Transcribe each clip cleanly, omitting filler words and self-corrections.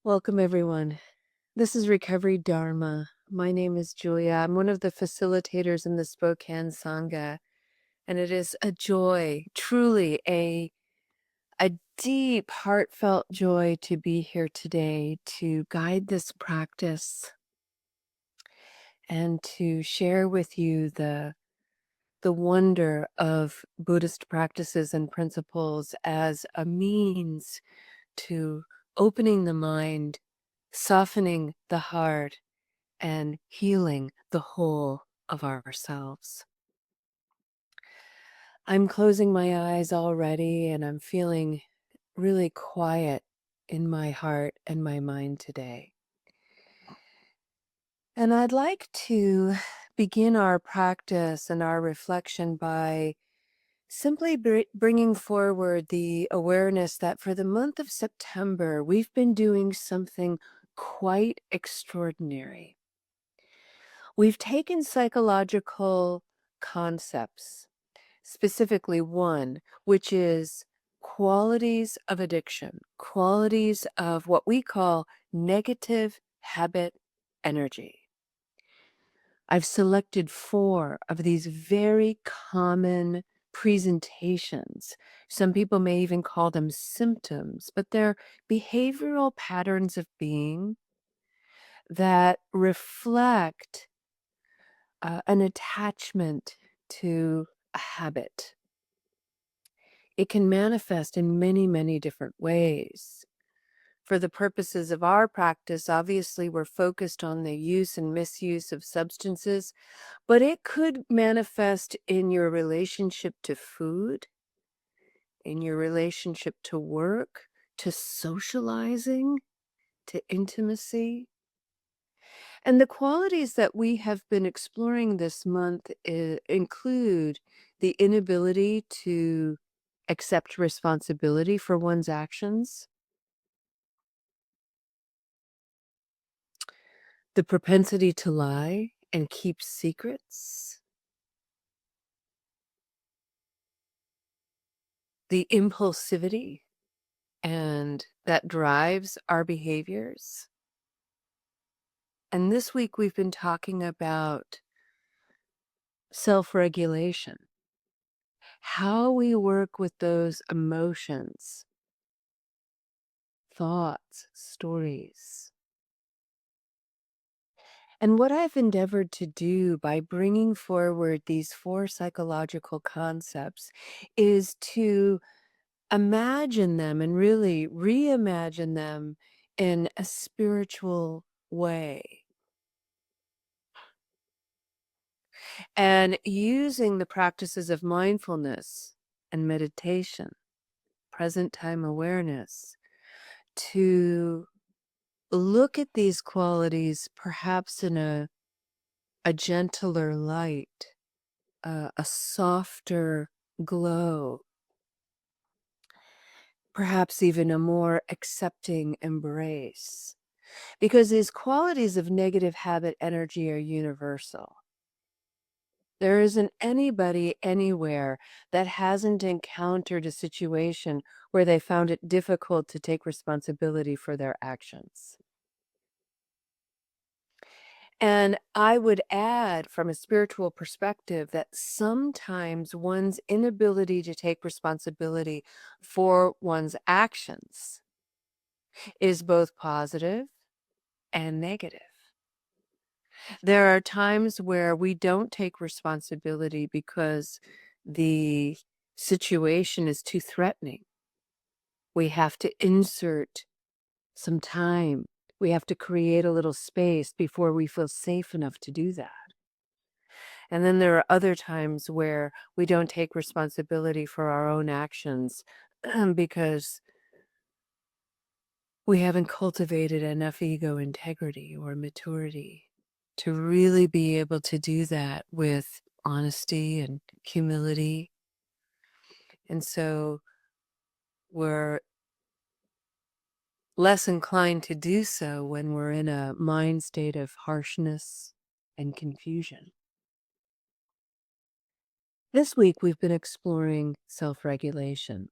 Welcome, everyone. This is Recovery Dharma. My name is Julia. I'm one of the facilitators in the Spokane Sangha, and it is a joy, truly a deep, heartfelt joy to be here today to guide this practice and to share with you the wonder of Buddhist practices and principles as a means to opening the mind, softening the heart, and healing the whole of ourselves. I'm closing my eyes already and I'm feeling really quiet in my heart and my mind today. And I'd like to begin our practice and our reflection by simply bringing forward the awareness that for the month of September, we've been doing something quite extraordinary. We've taken psychological concepts, specifically one, which is qualities of addiction, qualities of what we call negative habit energy. I've selected 4 of these very common presentations. Some people may even call them symptoms, but they're behavioral patterns of being that reflect an attachment to a habit. It can manifest in many, many different ways. For the purposes of our practice, obviously, we're focused on the use and misuse of substances, but it could manifest in your relationship to food, in your relationship to work, to socializing, to intimacy. And the qualities that we have been exploring this month include the inability to accept responsibility for one's actions, the propensity to lie and keep secrets, the impulsivity and that drives our behaviors. And this week we've been talking about self-regulation, how we work with those emotions, thoughts, stories. And what I've endeavored to do by bringing forward these 4 psychological concepts is to imagine them and really reimagine them in a spiritual way. And using the practices of mindfulness and meditation, present time awareness, to look at these qualities perhaps in a gentler light, a softer glow, perhaps even a more accepting embrace. Because these qualities of negative habit energy are universal. There isn't anybody anywhere that hasn't encountered a situation where they found it difficult to take responsibility for their actions. And I would add from a spiritual perspective that sometimes one's inability to take responsibility for one's actions is both positive and negative. There are times where we don't take responsibility because the situation is too threatening. We have to insert some time. We have to create a little space before we feel safe enough to do that. And then there are other times where we don't take responsibility for our own actions because we haven't cultivated enough ego integrity or maturity to really be able to do that with honesty and humility. And so we're less inclined to do so when we're in a mind state of harshness and confusion. This week, we've been exploring self-regulation,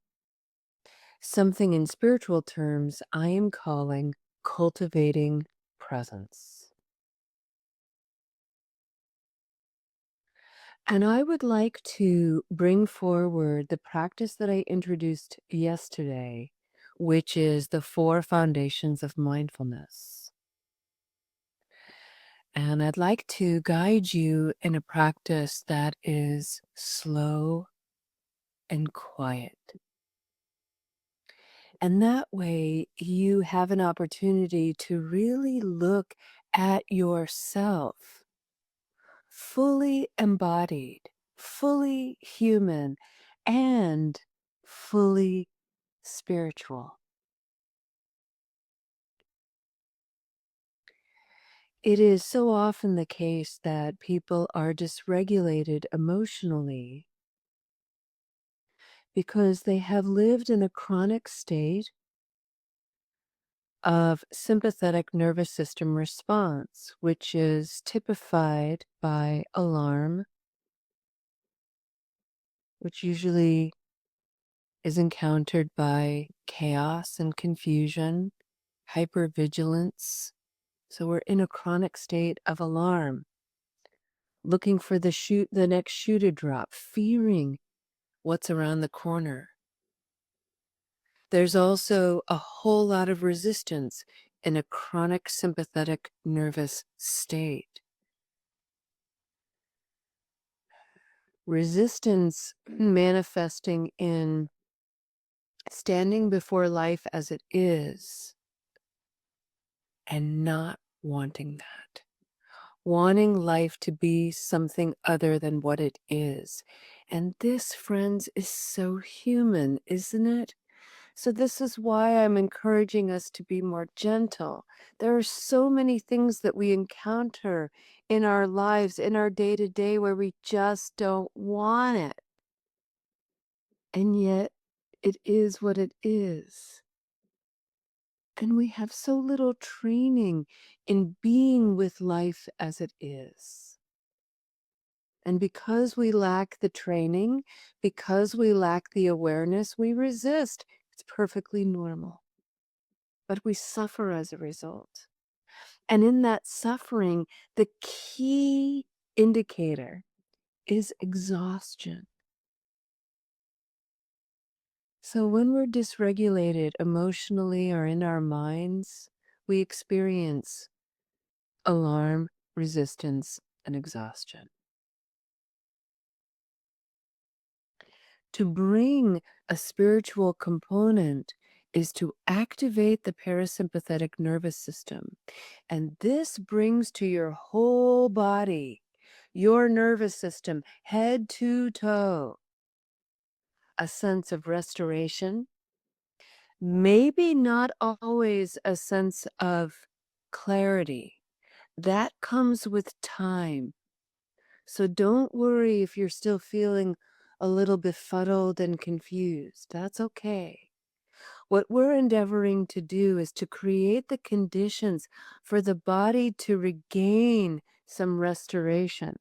something in spiritual terms I am calling cultivating presence. And I would like to bring forward the practice that I introduced yesterday, which is the four foundations of mindfulness. And I'd like to guide you in a practice that is slow and quiet. And that way, you have an opportunity to really look at yourself fully embodied, fully human, and fully spiritual. It is so often the case that people are dysregulated emotionally because they have lived in a chronic state of sympathetic nervous system response, which is typified by alarm, which usually is encountered by chaos and confusion, hypervigilance. So we're in a chronic state of alarm, looking for the next shoe to drop, fearing what's around the corner. There's also a whole lot of resistance in a chronic sympathetic nervous state. Resistance manifesting in standing before life as it is and not wanting that. Wanting life to be something other than what it is. And this, friends, is so human, isn't it? So, this is why I'm encouraging us to be more gentle. There are so many things that we encounter in our lives, in our day to day, where we just don't want it. And yet, it is what it is. And we have so little training in being with life as it is. And because we lack the training, because we lack the awareness, we resist. It's perfectly normal. But we suffer as a result. And in that suffering, the key indicator is exhaustion. So when we're dysregulated emotionally or in our minds, we experience alarm, resistance, and exhaustion. To bring a spiritual component is to activate the parasympathetic nervous system. And this brings to your whole body, your nervous system, head to toe, a sense of restoration, maybe not always a sense of clarity. That comes with time. So don't worry if you're still feeling a little befuddled and confused. That's okay. What we're endeavoring to do is to create the conditions for the body to regain some restoration,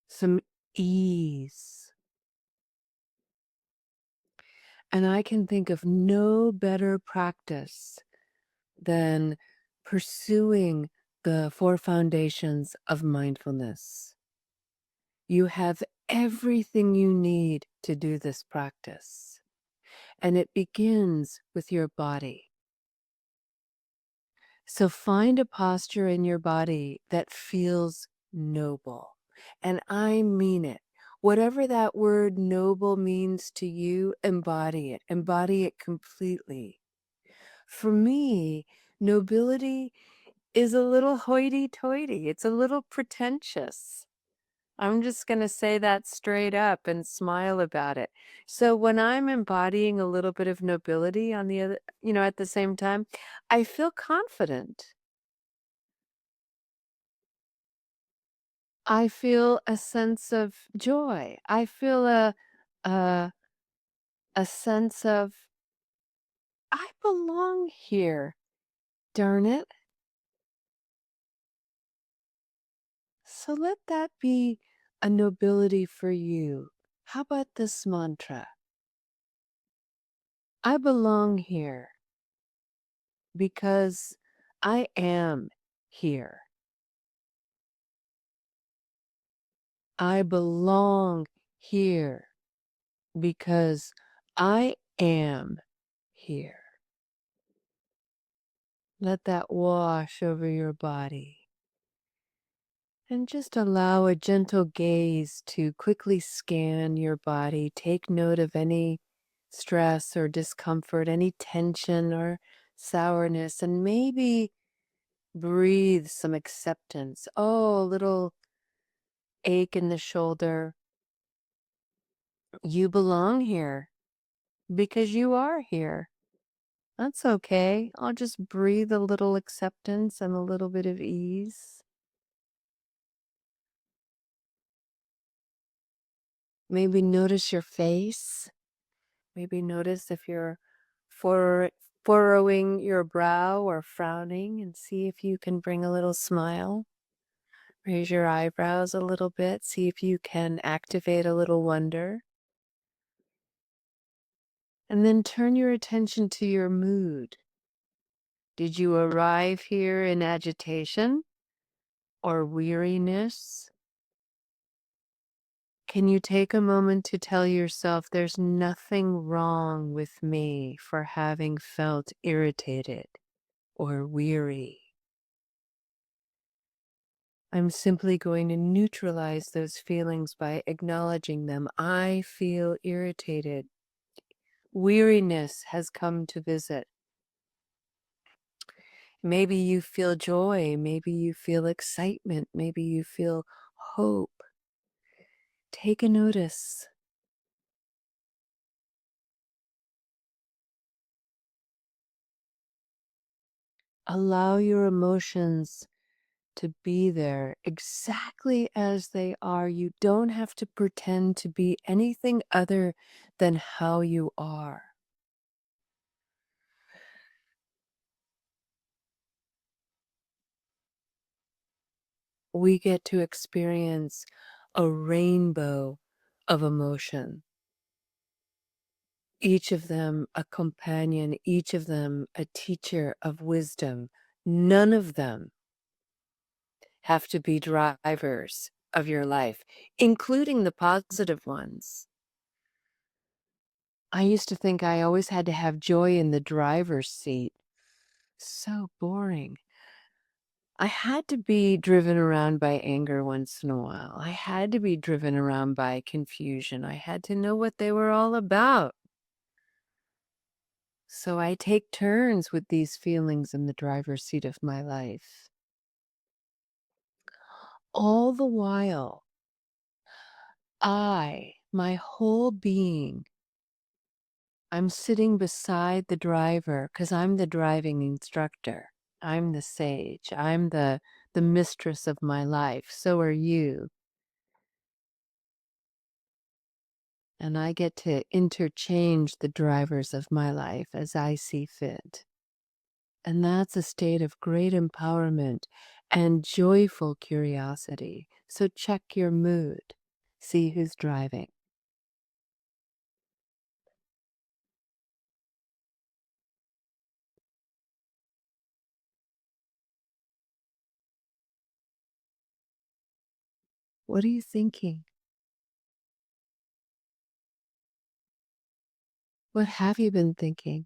some ease. And I can think of no better practice than pursuing the four foundations of mindfulness. You have everything you need to do this practice, and it begins with your body. So find a posture in your body that feels noble. And I mean it. Whatever that word noble means to you, embody it completely. For me, nobility is a little hoity toity, it's a little pretentious. I'm just going to say that straight up and smile about it. So when I'm embodying a little bit of nobility on the other, at the same time, I feel confident. I feel a sense of joy. I feel a a sense of I belong here. Darn it. So let that be a nobility for you. How about this mantra? I belong here. because I am here. I belong here because I am here. Let that wash over your body. And just allow a gentle gaze to quickly scan your body. Take note of any stress or discomfort, any tension or sourness, and maybe breathe some acceptance. Oh, a little ache in the shoulder. You belong here because you are here. That's okay. I'll just breathe a little acceptance and a little bit of ease. Maybe notice your face. Maybe notice if you're for furrowing your brow or frowning, and see if you can bring a little smile. Raise your eyebrows a little bit. See if you can activate a little wonder. And then turn your attention to your mood. Did you arrive here in agitation or weariness? Can you take a moment to tell yourself there's nothing wrong with me for having felt irritated or weary? I'm simply going to neutralize those feelings by acknowledging them. I feel irritated. Weariness has come to visit. Maybe you feel joy. Maybe you feel excitement. Maybe you feel hope. Take a notice. Allow your emotions to be there exactly as they are. You don't have to pretend to be anything other than how you are. We get to experience a rainbow of emotion, each of them a companion, each of them a teacher of wisdom. None of them have to be drivers of your life, including the positive ones. I used to think I always had to have joy in the driver's seat. So boring. I had to be driven around by anger once in a while. I had to be driven around by confusion. I had to know what they were all about. So I take turns with these feelings in the driver's seat of my life. All the while, my whole being, I'm sitting beside the driver because I'm the driving instructor. I'm the sage. I'm the mistress of my life. So are you. And I get to interchange the drivers of my life as I see fit. And that's a state of great empowerment and joyful curiosity. So check your mood. See who's driving. What are you thinking? What have you been thinking?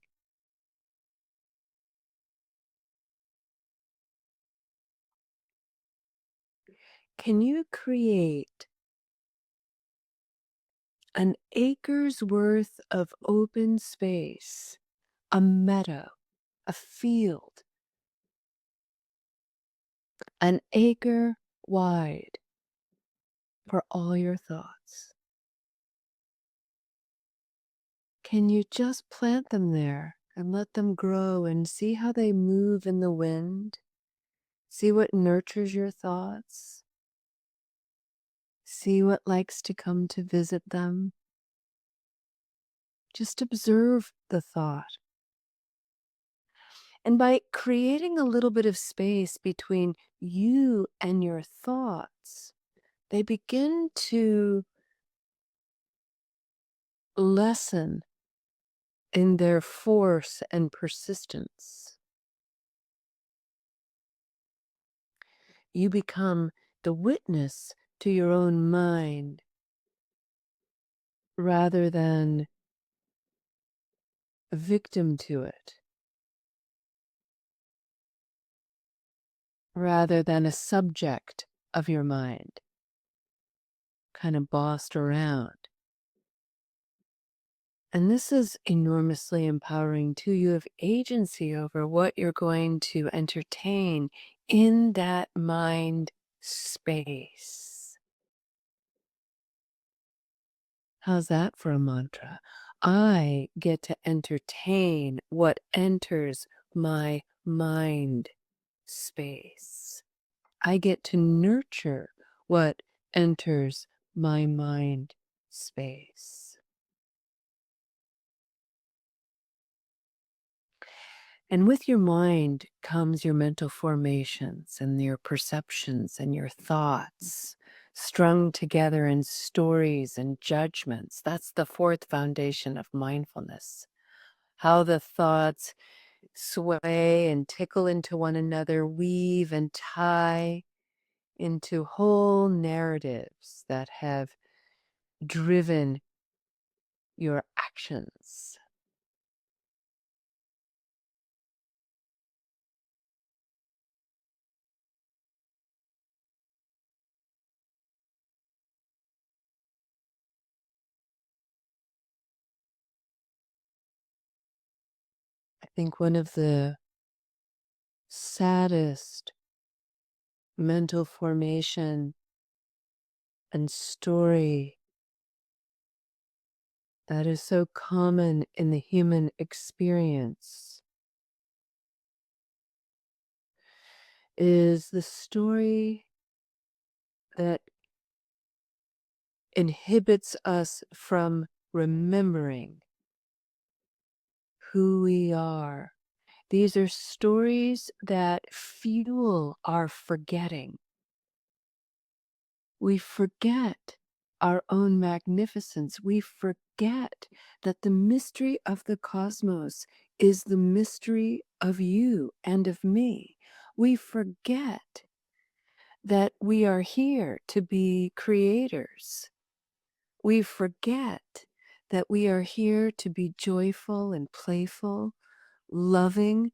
Can you create an acre's worth of open space, a meadow, a field, an acre wide for all your thoughts? Can you just plant them there and let them grow and see how they move in the wind? See what nurtures your thoughts. See what likes to come to visit them. Just observe the thought. And by creating a little bit of space between you and your thoughts, they begin to lessen in their force and persistence. You become the witness to your own mind rather than a victim to it, rather than a subject of your mind, kind of bossed around. And this is enormously empowering too. You have agency over what you're going to entertain in that mind space. How's that for a mantra? I get to entertain what enters my mind space. I get to nurture what enters my mind space. And with your mind comes your mental formations and your perceptions and your thoughts strung together in stories and judgments. That's the fourth foundation of mindfulness. How the thoughts sway and tickle into one another, weave and tie into whole narratives that have driven your actions. I think one of the saddest mental formation and story that is so common in the human experience is the story that inhibits us from remembering who we are. These are stories that fuel our forgetting. We forget our own magnificence. We forget that the mystery of the cosmos is the mystery of you and of me. We forget that we are here to be creators. We forget that we are here to be joyful and playful, loving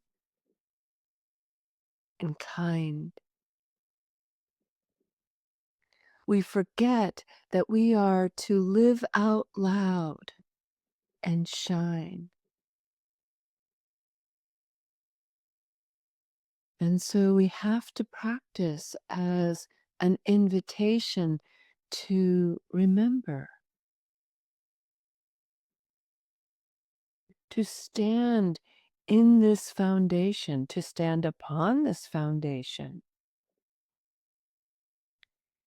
and kind. We forget that we are to live out loud and shine. And so we have to practice as an invitation to remember, to stand in this foundation, to stand upon this foundation.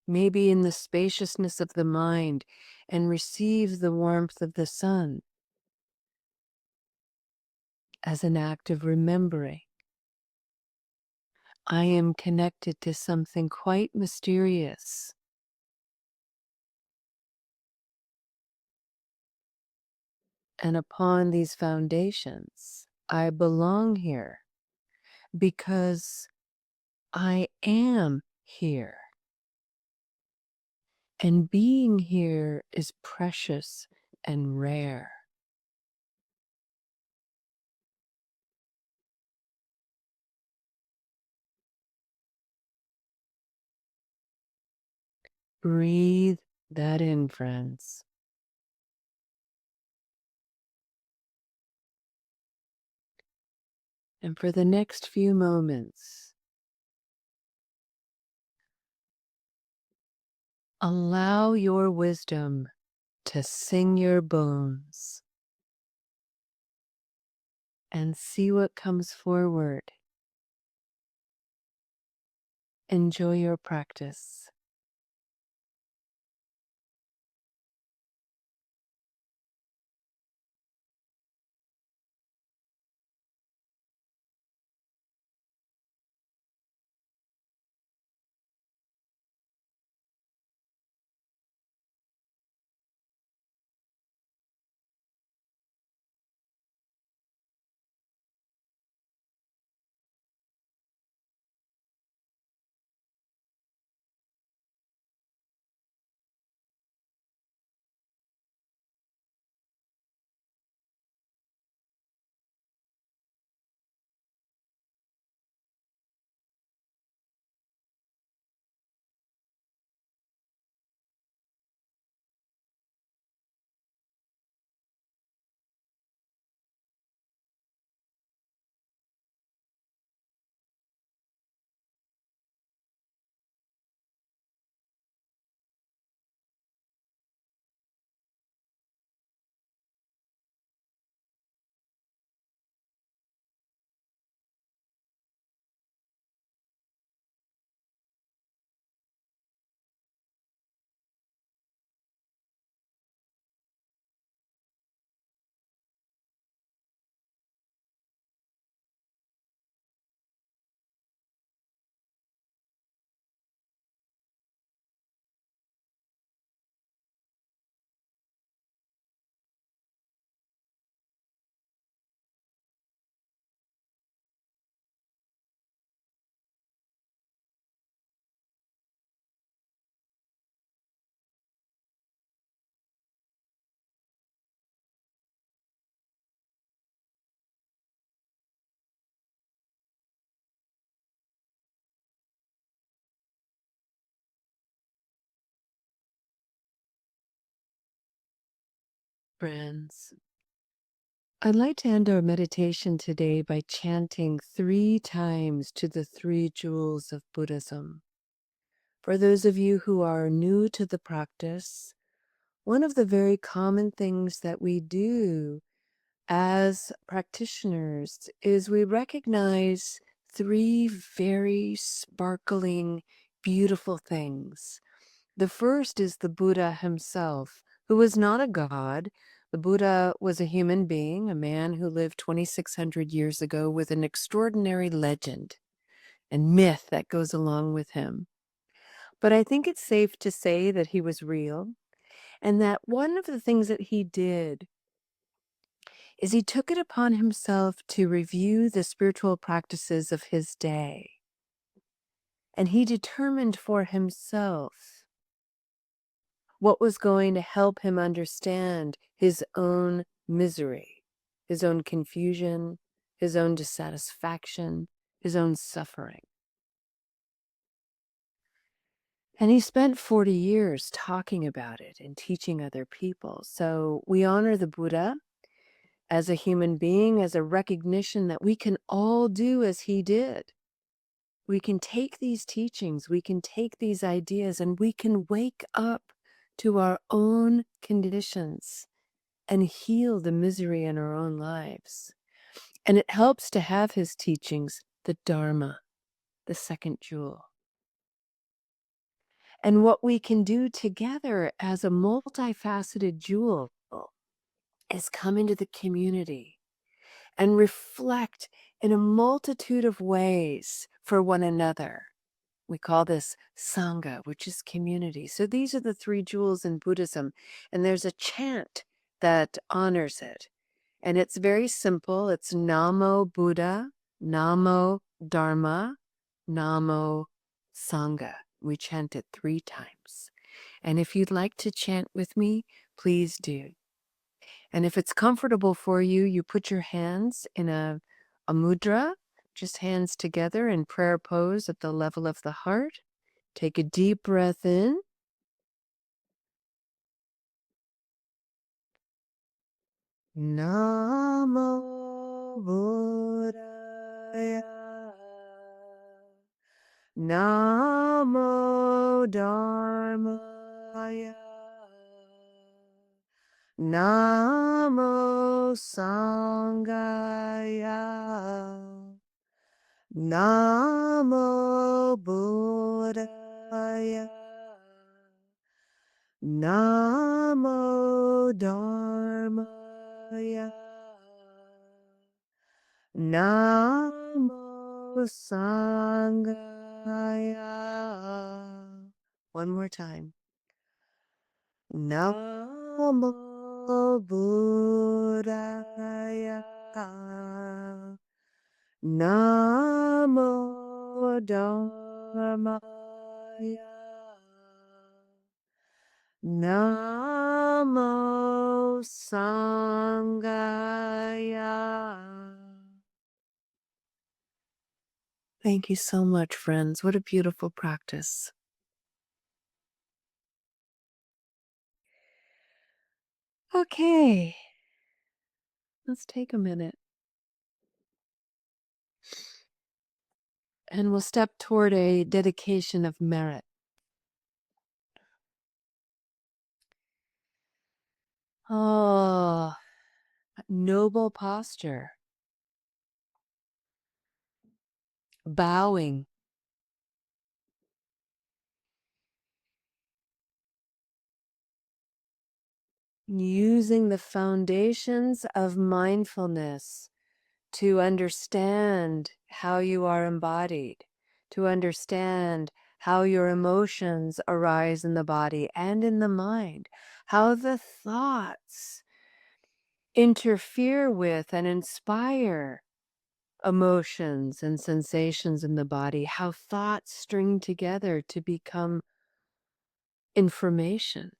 Maybe in the spaciousness of the mind and receive the warmth of the sun as an act of remembering. I am connected to something quite mysterious. And upon these foundations, I belong here because I am here. And being here is precious and rare. Breathe that in, friends. And for the next few moments, allow your wisdom to sing your bones and see what comes forward. Enjoy your practice. Friends, I'd like to end our meditation today by chanting 3 times to the 3 jewels of Buddhism. For those of you who are new to the practice, one of the very common things that we do as practitioners is we recognize 3 very sparkling, beautiful things. The first is the Buddha himself, who was not a god. The Buddha was a human being, a man who lived 2,600 years ago with an extraordinary legend and myth that goes along with him. But I think it's safe to say that he was real and that one of the things that he did is he took it upon himself to review the spiritual practices of his day. And he determined for himself what was going to help him understand his own misery, his own confusion, his own dissatisfaction, his own suffering. And he spent 40 years talking about it and teaching other people. So we honor the Buddha as a human being, as a recognition that we can all do as he did. We can take these teachings, we can take these ideas, and we can wake up to our own conditions and heal the misery in our own lives. And it helps to have his teachings, the Dharma, the second jewel. And what we can do together as a multifaceted jewel is come into the community and reflect in a multitude of ways for one another. We call this Sangha, which is community. So these are the 3 jewels in Buddhism, and there's a chant that honors it. And it's very simple. It's Namo Buddha, Namo Dharma, Namo Sangha. We chant it 3 times. And if you'd like to chant with me, please do. And if it's comfortable for you, you put your hands in a mudra, just hands together in prayer pose at the level of the heart. Take a deep breath in. Namo Buddhaya. Namo Dharmaya. Namo Sangaya. Namo Buddhaya. Namo Dharmaya. Namo Sangaya. One more time. Namo Buddhaya. Namo Dharmaya. Namo Sangaya. Thank you so much, friends. What a beautiful practice. Okay, let's take a minute and we'll step toward a dedication of merit. Oh, noble posture, bowing, using the foundations of mindfulness to understand how you are embodied, to understand how your emotions arise in the body and in the mind, how the thoughts interfere with and inspire emotions and sensations in the body, how thoughts string together to become information,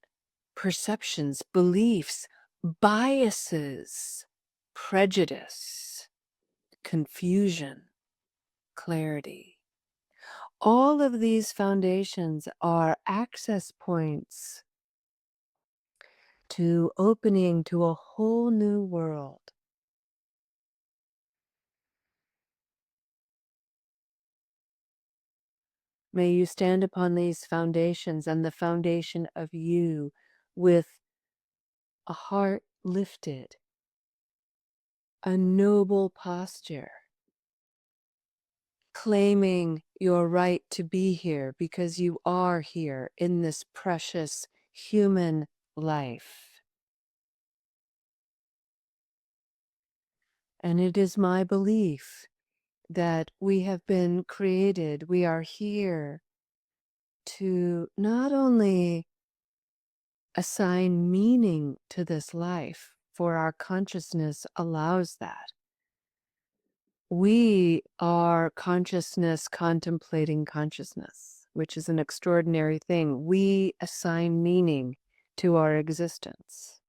perceptions, beliefs, biases, prejudice, confusion, clarity. All of these foundations are access points to opening to a whole new world. May you stand upon these foundations and the foundation of you with a heart lifted, a noble posture, claiming your right to be here because you are here in this precious human life. And it is my belief that we have been created, we are here to not only assign meaning to this life, for our consciousness allows that. We are consciousness contemplating consciousness, which is an extraordinary thing. We assign meaning to our existence.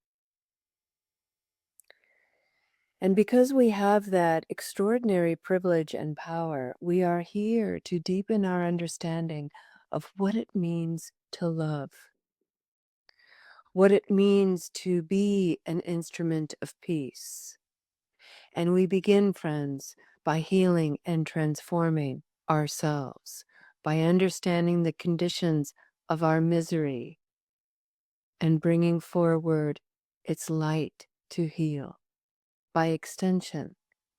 And because we have that extraordinary privilege and power, we are here to deepen our understanding of what it means to love, what it means to be an instrument of peace. And we begin, friends, by healing and transforming ourselves, by understanding the conditions of our misery and bringing forward its light to heal. By extension,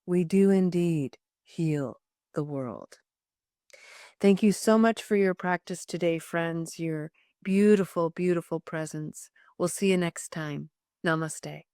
we do indeed heal the world. Thank you so much for your practice today, friends, your beautiful, beautiful presence. We'll see you next time. Namaste.